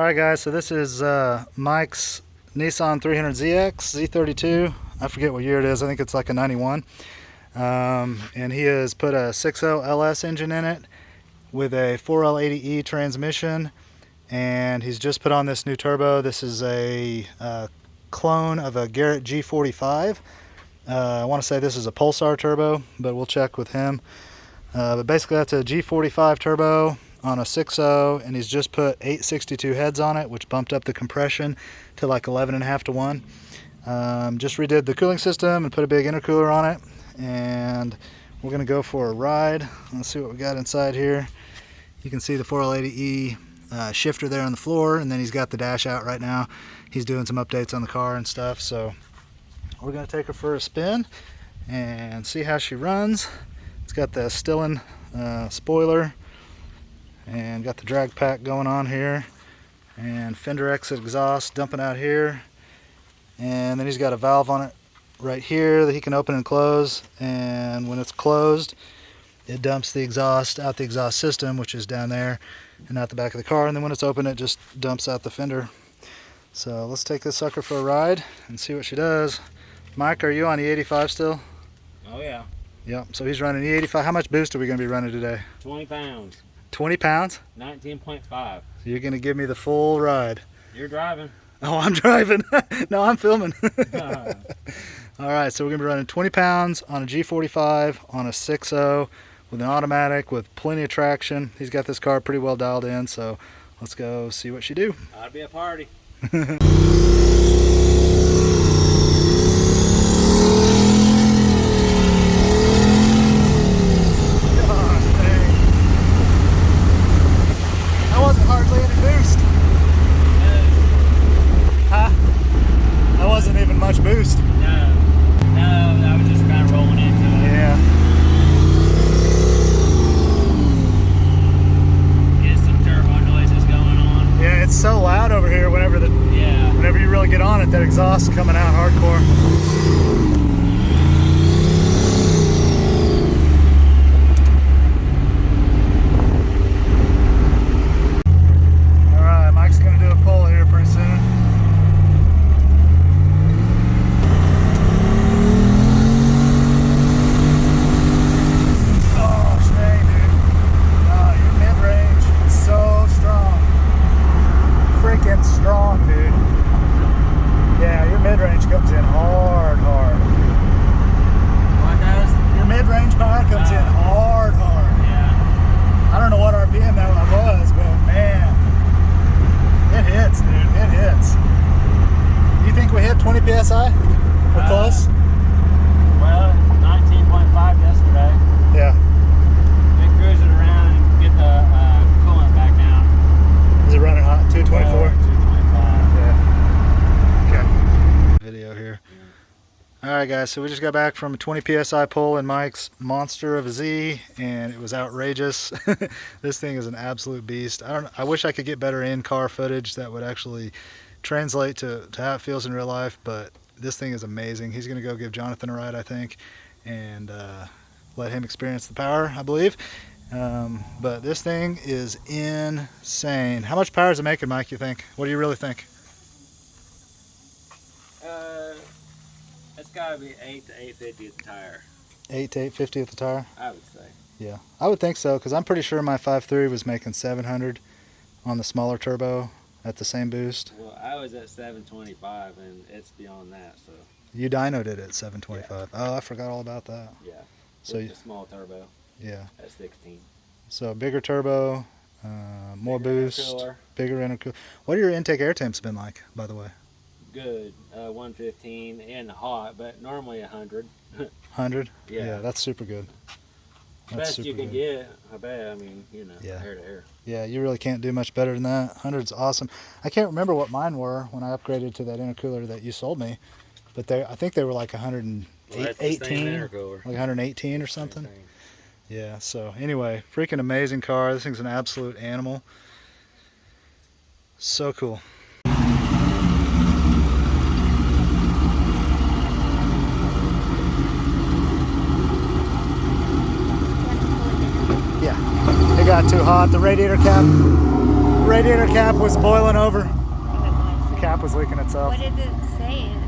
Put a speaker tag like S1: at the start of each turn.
S1: Alright guys, so this is Mike's Nissan 300ZX Z32. I forget what year it is, I think it's like a 91. And he has put a 6.0 LS engine in it with a 4L80E transmission, and he's just put on this new turbo. This is a clone of a Garrett G45. I want to say this is a Pulsar turbo, but we'll check with him. But basically that's a G45 turbo on a 6.0, and he's just put 862 heads on it, which bumped up the compression to like 11.5 to 1. Just redid the cooling system and put a big intercooler on it, and we're gonna go for a ride. Let's see what we got inside here. You can see the 4L80E shifter there on the floor, and then he's got the dash out right now. He's doing some updates on the car and stuff, so we're gonna take her for a spin and see how she runs. It's got the Stillen spoiler, and got the drag pack going on here, and fender exit exhaust dumping out here, and then he's got a valve on it right here that he can open and close, and when it's closed it dumps the exhaust out the exhaust system, which is down there and out the back of the car, and then when it's open it just dumps out the fender. So let's take this sucker for a ride and see what she does. Mike, are you on E85 still?
S2: Oh yeah.
S1: Yep, so he's running E85. How much boost are we going to be running today?
S2: 20 pounds.
S1: 20 pounds?
S2: 19.5.
S1: So you're going to give me the full ride.
S2: You're driving.
S1: Oh, I'm driving. No, I'm filming. All right, so we're going to be running 20 pounds on a G45 on a 6.0 with an automatic with plenty of traction. He's got this car pretty well dialed in, so let's go see what she do.
S2: Ought to be a party.
S1: Much boost.
S2: No, I was just kind of rolling into it.
S1: Yeah.
S2: Get some turbo noises going on.
S1: Yeah, it's so loud over here whenever you really get on it, that exhaust coming out hardcore. Alright, Mike's gonna do a pull here pretty soon. Strong, dude. Yeah, your mid-range comes in hard.
S2: What does?
S1: Your mid-range power comes in hard.
S2: Yeah.
S1: I don't know what RPM that one was, but man, it hits, dude. It hits. You think we hit 20 PSI? We're close?
S2: Well, 19.5 yesterday.
S1: Yeah.
S2: Been cruising around and get the coolant back down.
S1: Is it running hot? 224?
S2: 225.
S1: Yeah. Okay. Video here. Alright guys, so we just got back from a 20 PSI pull in Mike's monster of a Z, and it was outrageous. This thing is an absolute beast. I wish I could get better in-car footage that would actually translate to how it feels in real life, but this thing is amazing. He's going to go give Jonathan a ride, I think, and let him experience the power, I believe. But this thing is insane. How much power is it making, Mike, you think? What do you really think?
S2: It's got to be 8 to 850 at the tire.
S1: 8 to 850 at the tire?
S2: I would say.
S1: Yeah, I would think so, because I'm pretty sure my 5.3 was making 700 on the smaller turbo at the same boost.
S2: Well, I was at 725, and it's beyond that, so.
S1: You dynoed it at 725.
S2: Yeah.
S1: Oh, I forgot all about that.
S2: Yeah.
S1: So
S2: With the small turbo.
S1: Yeah.
S2: At 16.
S1: So bigger turbo, more boost,
S2: intercooler.
S1: bigger intercooler. What are your intake air temps been like, by the way?
S2: Good. 115 and hot, but normally 100.
S1: 100?
S2: Yeah.
S1: That's super good. That's
S2: Best
S1: super
S2: you can
S1: good.
S2: get, I bet. I mean,
S1: Yeah.
S2: air to air.
S1: Yeah, you really can't do much better than that. 100's awesome. I can't remember what mine were when I upgraded to that intercooler that you sold me, but I think they were like 118,
S2: Well, that's the same intercooler.
S1: like 118 or something.
S2: Same thing.
S1: Yeah, so anyway, freaking amazing car. This thing's an absolute animal. So cool. Yeah, it got too hot. The radiator cap radiator cap was boiling over.
S3: Oh, it was.
S1: The cap was leaking itself.
S3: What did it say?